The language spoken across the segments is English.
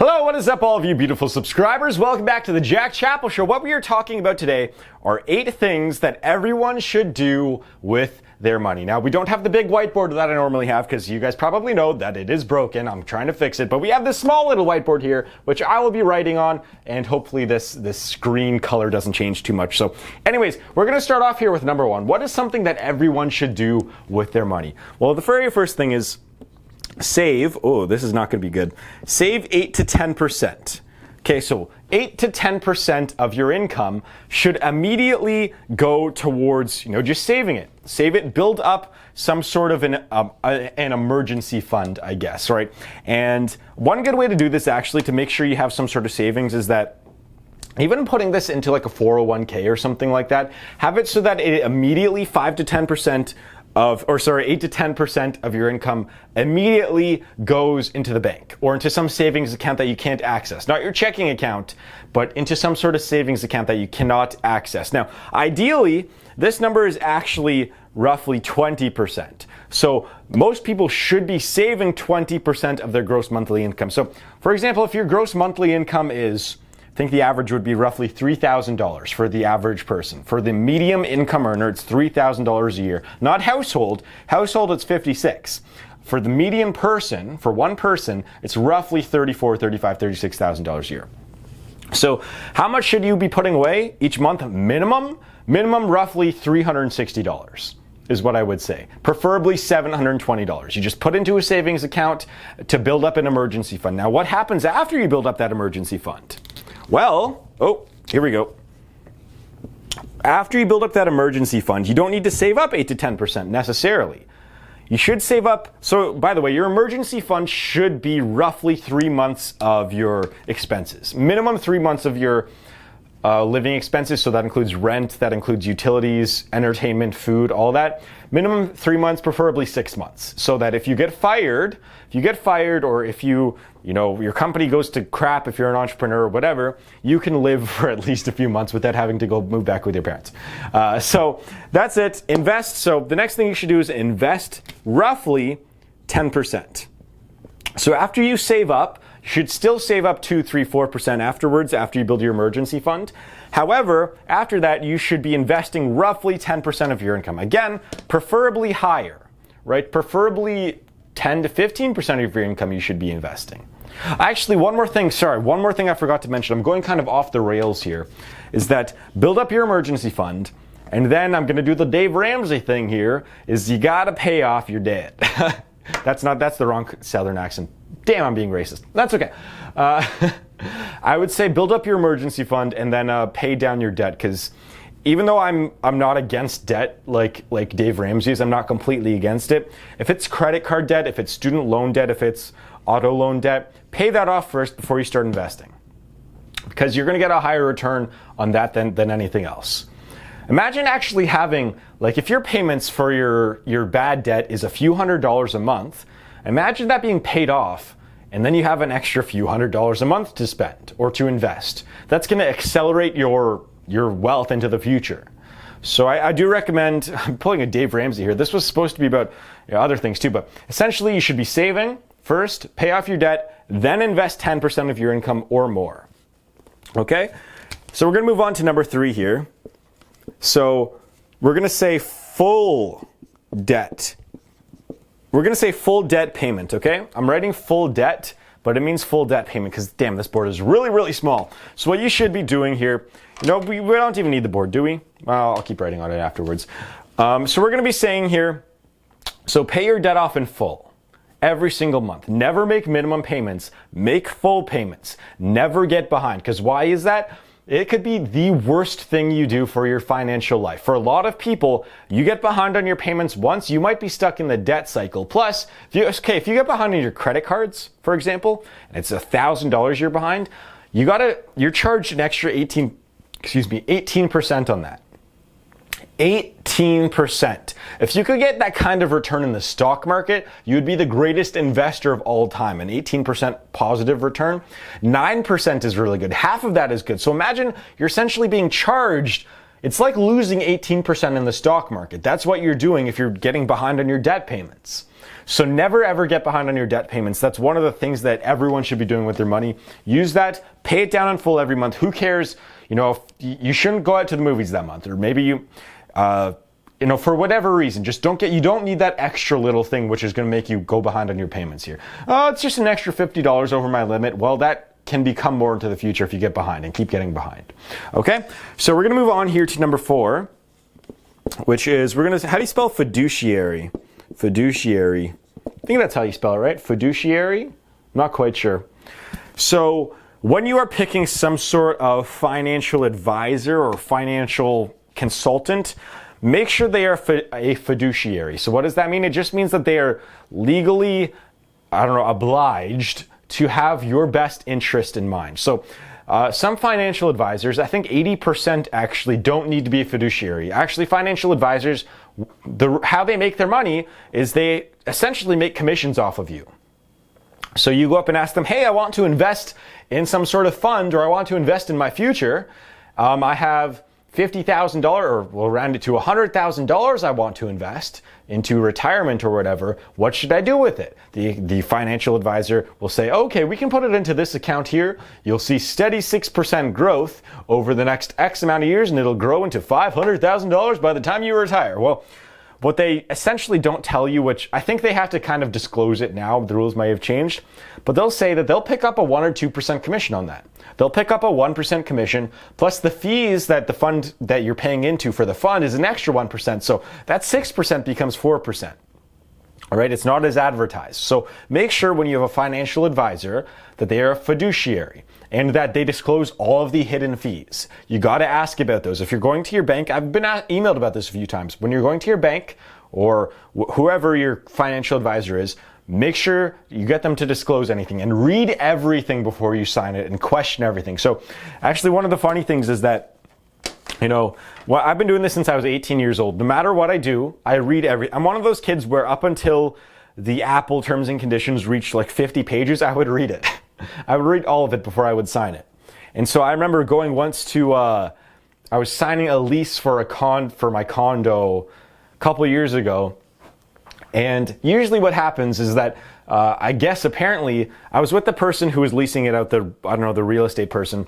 Hello, what is up all of you beautiful subscribers? Welcome back to the Jack Chapple Show. What we are talking about today are 8 things that everyone should do with their money. Now, we don't have the big whiteboard that I normally have because you guys probably know that it is broken. I'm trying to fix it, but we have this small little whiteboard here, which I will be writing on, and hopefully this screen color doesn't change too much. So anyways, we're going to start off here with number 1. What is something that everyone should do with their money? Well, the very first thing is save. Oh, this is not going to be good. Save 8 to 10%. Okay, so 8 to 10% of your income should immediately go towards, just saving it. Save it, build up some sort of an emergency fund, I guess, right? And one good way to do this actually to make sure you have some sort of savings is that even putting this into like a 401k or something like that, have it so that it immediately 8 to 10% of your income immediately goes into the bank or into some savings account that you can't access. Not your checking account, but into some sort of savings account that you cannot access. Now, ideally, this number is actually roughly 20%. So most people should be saving 20% of their gross monthly income. So for example, if your gross monthly income is, I think the average would be roughly $3,000 for the average person. For the medium income earner, it's $3,000 a year. Not household. Household, it's $56,000. For the median person, for one person, it's roughly $34,000, $35,000, $36,000 a year. So how much should you be putting away each month? Minimum roughly $360 is what I would say. Preferably $720. You just put into a savings account to build up an emergency fund. Now, what happens after you build up that emergency fund? Well, here we go. After you build up that emergency fund, you don't need to save up 8 to 10% necessarily. You should save up, so by the way, your emergency fund should be roughly 3 months of your expenses. Minimum 3 months of your living expenses, so that includes rent, that includes utilities, entertainment, food, all that. Minimum 3 months, preferably 6 months, so that if you get fired, or if your company goes to crap, if you're an entrepreneur or whatever, you can live for at least a few months without having to go move back with your parents. So that's it. Invest. So the next thing you should do is invest roughly 10%. So after you save up, you should still save up 2, 3, 4% afterwards after you build your emergency fund. However, after that, you should be investing roughly 10% of your income. Again, preferably higher, right? Preferably 10 to 15% of your income you should be investing. Actually, one more thing I forgot to mention. I'm going kind of off the rails here, is that build up your emergency fund, and then I'm going to do the Dave Ramsey thing here, is you got to pay off your debt. That's the wrong Southern accent. Damn, I'm being racist. That's okay. I would say build up your emergency fund and then pay down your debt, because even though I'm not against debt like Dave Ramsey is, I'm not completely against it. If it's credit card debt, if it's student loan debt, if it's auto loan debt, pay that off first before you start investing, because you're going to get a higher return on that than anything else. Imagine actually having, if your payments for your bad debt is a few $100s a month, imagine that being paid off, and then you have an extra few $100s a month to spend or to invest. That's going to accelerate your wealth into the future. So I do recommend, I'm pulling a Dave Ramsey here. This was supposed to be about other things too, but essentially you should be saving first, pay off your debt, then invest 10% of your income or more. Okay? So we're going to move on to number 3 here. So we're going to say full debt. We're going to say full debt payment, okay? I'm writing full debt, but it means full debt payment because, damn, this board is really, really small. So what you should be doing here, we don't even need the board, do we? Well, I'll keep writing on it afterwards. So we're going to be saying here, so pay your debt off in full every single month. Never make minimum payments. Make full payments. Never get behind. Because why is that? It could be the worst thing you do for your financial life. For a lot of people, you get behind on your payments once, you might be stuck in the debt cycle. Plus, if you get behind on your credit cards, for example, and it's $1,000 you're behind, you're charged an extra 18% on that. 18%. If you could get that kind of return in the stock market, you would be the greatest investor of all time. An 18% positive return. 9% is really good. Half of that is good. So imagine you're essentially being charged It's like losing 18% in the stock market. That's what you're doing if you're getting behind on your debt payments. So never ever get behind on your debt payments. That's one of the things that everyone should be doing with their money. Use that, pay it down in full every month. Who cares? If you shouldn't go out to the movies that month, or maybe you for whatever reason, you don't need that extra little thing which is going to make you go behind on your payments here. Oh, it's just an extra $50 over my limit. Well, that can become more into the future if you get behind and keep getting behind. Okay, so we're going to move on here to number 4, which is how do you spell fiduciary? Fiduciary. I think that's how you spell it, right? Fiduciary? I'm not quite sure. So when you are picking some sort of financial advisor or financial consultant, make sure they are a fiduciary. So what does that mean? It just means that they are legally, obliged to have your best interest in mind. So some financial advisors, I think 80% actually don't need to be a fiduciary. Actually, financial advisors, how they make their money is they essentially make commissions off of you. So you go up and ask them, hey, I want to invest in some sort of fund, or I want to invest in my future. I have $50,000, or we'll round it to $100,000 I want to invest into retirement or whatever. What should I do with it? The financial advisor will say, okay, we can put it into this account here. You'll see steady 6% growth over the next X amount of years, and it'll grow into $500,000 by the time you retire. Well, what they essentially don't tell you, which I think they have to kind of disclose it now, the rules may have changed, but they'll say that they'll pick up a 1 or 2% commission on that. They'll pick up a 1% commission, plus the fees that the fund that you're paying into for the fund is an extra 1%. So that 6% becomes 4%. All right, it's not as advertised. So make sure when you have a financial advisor that they are a fiduciary and that they disclose all of the hidden fees. You got to ask about those. If you're going to your bank, I've been emailed about this a few times. When you're going to your bank or whoever your financial advisor is, make sure you get them to disclose anything and read everything before you sign it and question everything. So actually, one of the funny things is that I've been doing this since I was 18 years old. No matter what I do, I read I'm one of those kids where up until the Apple terms and conditions reached like 50 pages, I would read it. I would read all of it before I would sign it. And so I remember going once to, I was signing a lease for my condo a couple of years ago. And usually what happens is that, I guess apparently I was with the person who was leasing it out, the real estate person.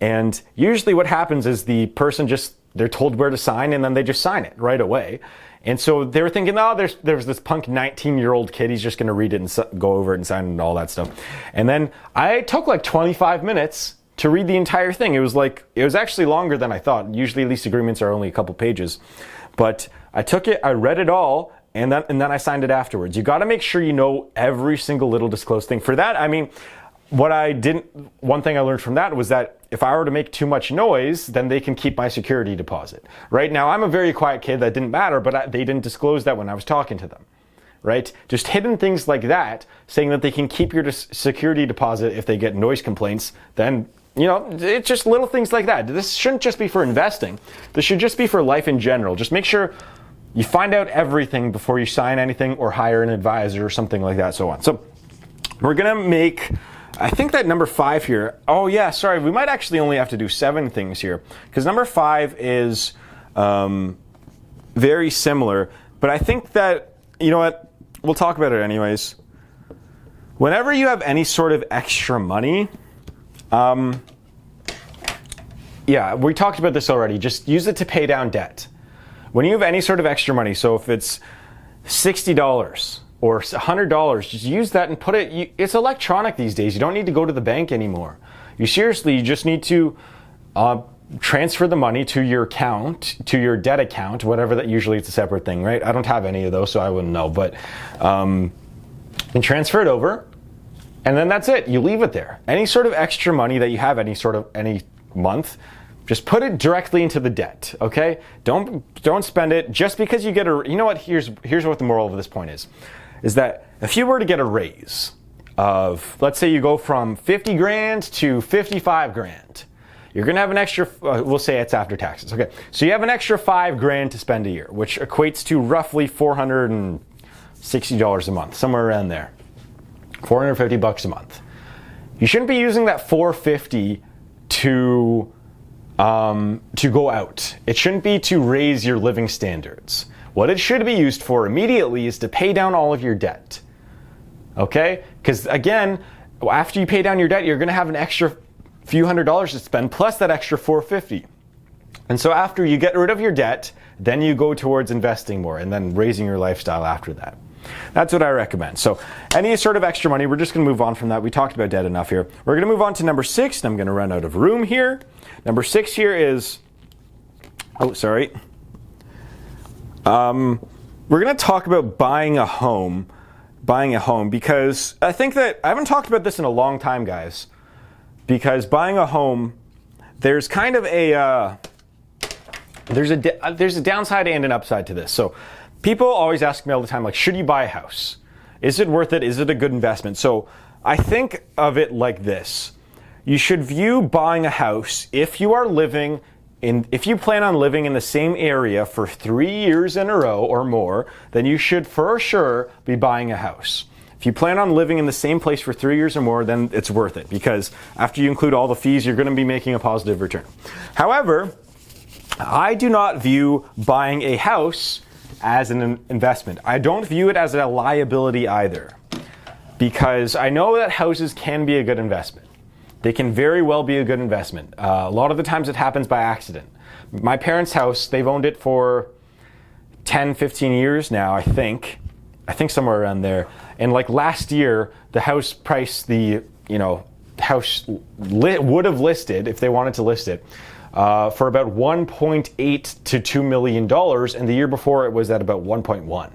And usually what happens is the person they're told where to sign and then they just sign it right away. And so they were thinking, there's this punk 19-year-old kid, he's just going to read it and go over it and sign it and all that stuff. And then I took like 25 minutes to read the entire thing. It was actually longer than I thought. Usually lease agreements are only a couple pages. But I took it, I read it all, and then I signed it afterwards. You got to make sure you know every single little disclosed thing. For that, one thing I learned from that was that if I were to make too much noise, then they can keep my security deposit. Right now, I'm a very quiet kid, that didn't matter, but they didn't disclose that when I was talking to them. Right? Just hidden things like that, saying that they can keep your security deposit if they get noise complaints, then, it's just little things like that. This shouldn't just be for investing. This should just be for life in general. Just make sure you find out everything before you sign anything or hire an advisor or something like that, so on. So we're going to make, I think that number 5 here, oh yeah, sorry, we might actually only have to do 7 things here, because number 5 is very similar, but I think that, you know what, we'll talk about it anyways. Whenever you have any sort of extra money, we talked about this already, just use it to pay down debt. When you have any sort of extra money, so if it's $60 or $100, just use that and put it, it's electronic these days. You don't need to go to the bank anymore. You just need to transfer the money to your account, to your debt account, whatever that, usually it's a separate thing, right? I don't have any of those, so I wouldn't know, but and transfer it over, and then that's it. You leave it there. Any sort of extra money that you have any month, just put it directly into the debt, okay? Don't spend it just because you get here's what the moral of this point is that if you were to get a raise of, let's say you go from 50 grand to 55 grand, you're gonna have an extra, we'll say it's after taxes, okay? So you have an extra 5 grand to spend a year, which equates to roughly $460 a month, somewhere around there. $450 a month. You shouldn't be using that $450 to to go out. It shouldn't be to raise your living standards. What it should be used for immediately is to pay down all of your debt. Okay? Because again, after you pay down your debt, you're going to have an extra few $100s to spend, plus that extra $450. And so after you get rid of your debt, then you go towards investing more and then raising your lifestyle after that. That's what I recommend. So any sort of extra money, we're just going to move on from that. We talked about debt enough here. We're going to move on to number 6, and I'm going to run out of room here. Number 6 here is, we're going to talk about buying a home. Because I think that I haven't talked about this in a long time, guys. Because buying a home, there's kind of a there's a downside and an upside to this. So people always ask me all the time, like, should you buy a house? Is it worth it? Is it a good investment? So I think of it like this. You should view buying a house if you plan on living in the same area for 3 years in a row or more, then you should for sure be buying a house. If you plan on living in the same place for 3 years or more, then it's worth it, because after you include all the fees, you're going to be making a positive return. However, I do not view buying a house as an investment. I don't view it as a liability either, because I know that houses can be a good investment. They can very well be a good investment. A lot of the times it happens by accident. My parents' house, they've owned it for 10, 15 years now, I think somewhere around there. And like last year, the house price, house would have listed, if they wanted to list it, for about $1.8 to $2 million, and the year before it was at about 1.1.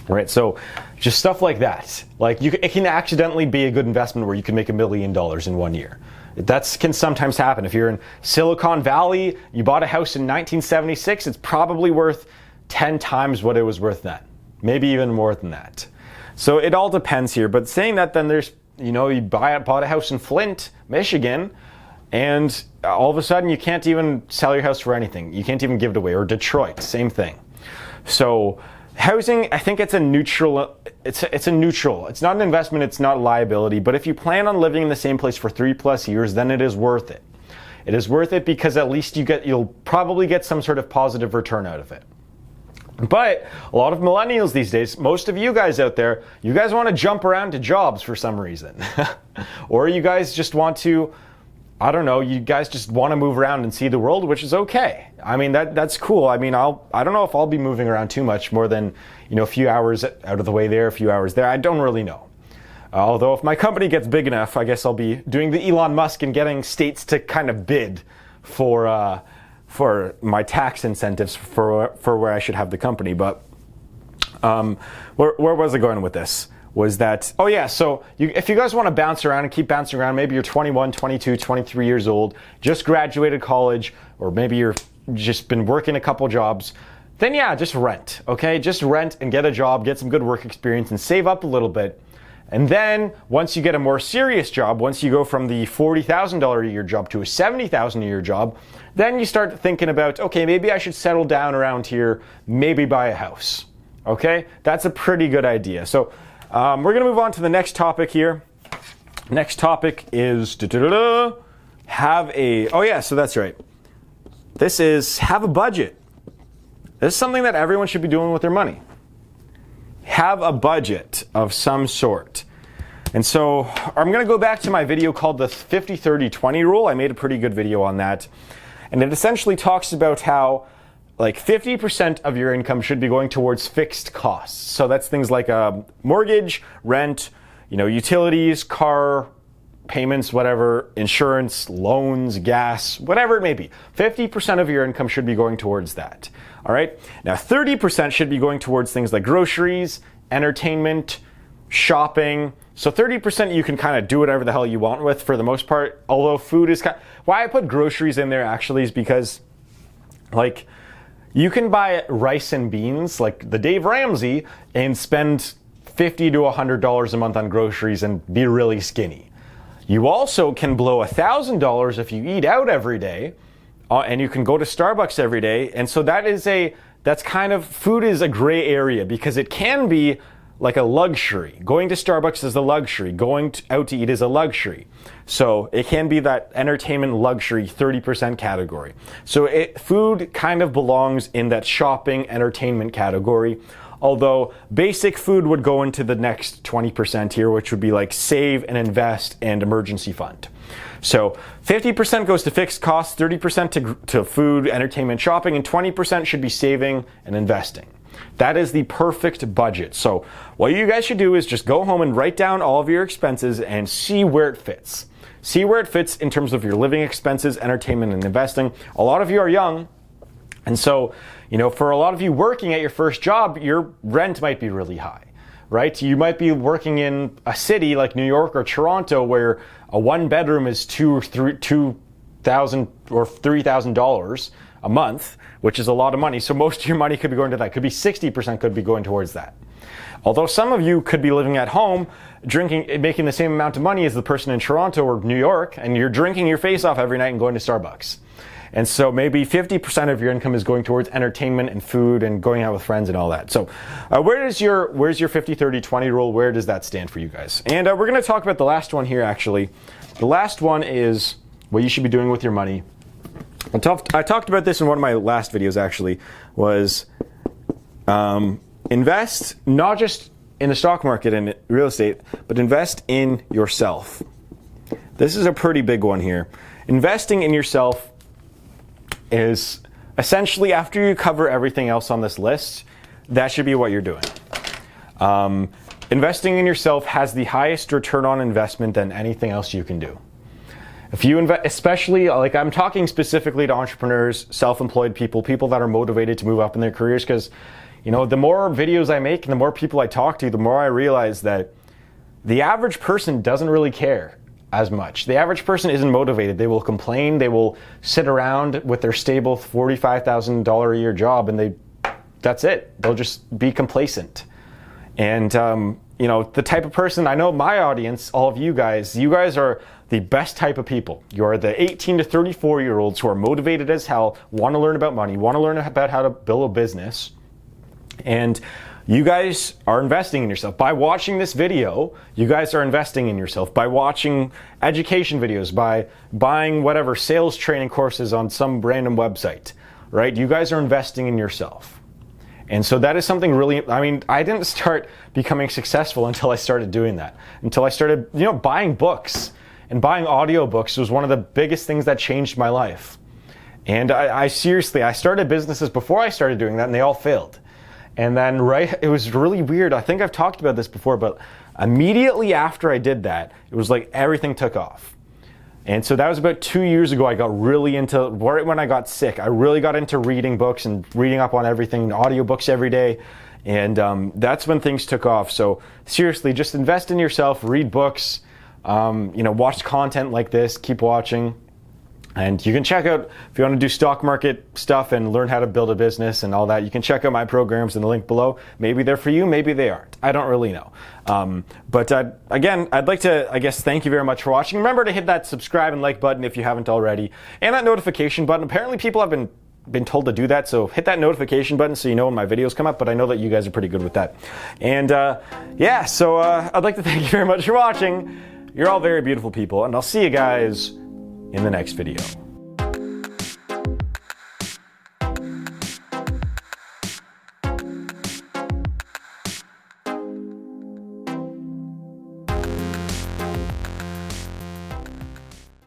Right, so just stuff like that. Like it can accidentally be a good investment where you can make $1 million in 1 year. That can sometimes happen. If you're in Silicon Valley, you bought a house in 1976, it's probably worth 10 times what it was worth then. Maybe even more than that. So it all depends here. But saying that, then there's, you bought a house in Flint, Michigan, and all of a sudden you can't even sell your house for anything. You can't even give it away. Or Detroit, same thing. So housing, I think it's a neutral. It's a neutral. It's not an investment. It's not a liability. But if you plan on living in the same place for 3+ years, then it is worth it. It is worth it because at least you'll probably get some sort of positive return out of it. But a lot of millennials these days, most of you guys out there, you guys want to jump around to jobs for some reason. Or you guys just want to, I don't know, you guys just want to move around and see the world, which is okay. I mean, that's cool. I mean, I don't know if I'll be moving around too much more than, a few hours out of the way there, a few hours there. I don't really know. Although if my company gets big enough, I guess I'll be doing the Elon Musk and getting states to kind of bid for my tax incentives for where I should have the company. But where was I going with this? Was that, so if you guys want to bounce around and keep bouncing around, maybe you're 21, 22, 23 years old, just graduated college, or maybe you're just been working a couple jobs, then just rent, okay? Just rent and get a job, get some good work experience, and save up a little bit. And then once you get a more serious job, once you go from the $40,000 a year job to a $70,000 a year job, then you start thinking about, okay, maybe I should settle down around here, maybe buy a house. Okay, that's a pretty good idea. So we're going to move on to the next topic here. Next topic is so that's right. This is have a budget. This is something that everyone should be doing with their money. Have a budget of some sort. And so I'm going to go back to my video called the 50-30-20 rule. I made a pretty good video on that. And it essentially talks about how like 50% of your income should be going towards fixed costs. So that's things like mortgage, rent, utilities, car payments, whatever, insurance, loans, gas, whatever it may be. 50% of your income should be going towards that. All right. Now 30% should be going towards things like groceries, entertainment, shopping. So 30% you can kind of do whatever the hell you want with for the most part. Although food is why I put groceries in there actually is because like you can buy rice and beans like the Dave Ramsey and spend $50 to $100 a month on groceries and be really skinny. You also can blow $1,000 if you eat out every day. And you can go to Starbucks every day. And so that's kind of, food is a gray area because it can be like a luxury. Going to Starbucks is a luxury. Out to eat is a luxury. So it can be that entertainment luxury 30% category. So food kind of belongs in that shopping entertainment category. Although basic food would go into the next 20% here, which would be like save and invest and emergency fund. So 50% goes to fixed costs, 30% to food, entertainment, shopping, and 20% should be saving and investing. That is the perfect budget. So what you guys should do is just go home and write down all of your expenses and see where it fits. See where it fits in terms of your living expenses, entertainment, and investing. A lot of you are young, and so, for a lot of you working at your first job, your rent might be really high, right? You might be working in a city like New York or Toronto where a one bedroom is $2,000 or $3,000 a month, which is a lot of money. So most of your money could be going to that. Could be 60% could be going towards that. Although some of you could be living at home, making the same amount of money as the person in Toronto or New York, and you're drinking your face off every night and going to Starbucks. And so maybe 50% of your income is going towards entertainment and food and going out with friends and all that. So where's your 50-30-20 rule? Where does that stand for you guys? And we're going to talk about the last one here, actually. The last one is what you should be doing with your money. I talked about this in one of my last videos, actually, was invest not just in the stock market and real estate, but invest in yourself. This is a pretty big one here. Investing in yourself is essentially, after you cover everything else on this list, that should be what you're doing. Investing in yourself has the highest return on investment than anything else you can do. If you invest, especially, like I'm talking specifically to entrepreneurs, self-employed people that are motivated to move up in their careers, because the more videos I make and the more people I talk to, the more I realize that the average person doesn't really care as much. The average person isn't motivated. They will complain. They will sit around with their stable $45,000 a year job, and that's it. They'll just be complacent. And the type of person, I know my audience, all of you guys are the best type of people. You are the 18 to 34-year-olds who are motivated as hell, want to learn about money, want to learn about how to build a business, and you guys are investing in yourself. By watching this video, you guys are investing in yourself. By watching education videos, by buying whatever sales training courses on some random website, right? You guys are investing in yourself. And so that is something really, I didn't start becoming successful until I started doing that. Until I started, buying books and buying audiobooks was one of the biggest things that changed my life. And I started businesses before I started doing that, and they all failed. And then, it was really weird. I think I've talked about this before, but immediately after I did that, it was like everything took off. And so that was about 2 years ago. I got really into, right when I got sick, I really got into reading books and reading up on everything, audiobooks every day. And that's when things took off. So seriously, just invest in yourself, read books, watch content like this, keep watching. And you can check out, if you want to do stock market stuff and learn how to build a business and all that, you can check out my programs in the link below. Maybe they're for you, maybe they aren't. I don't really know. But again, I'd like to, thank you very much for watching. Remember to hit that subscribe and like button if you haven't already, and that notification button. Apparently people have been told to do that, so hit that notification button so you know when my videos come up, but I know that you guys are pretty good with that. And so I'd like to thank you very much for watching. You're all very beautiful people, and I'll see you guys in the next video.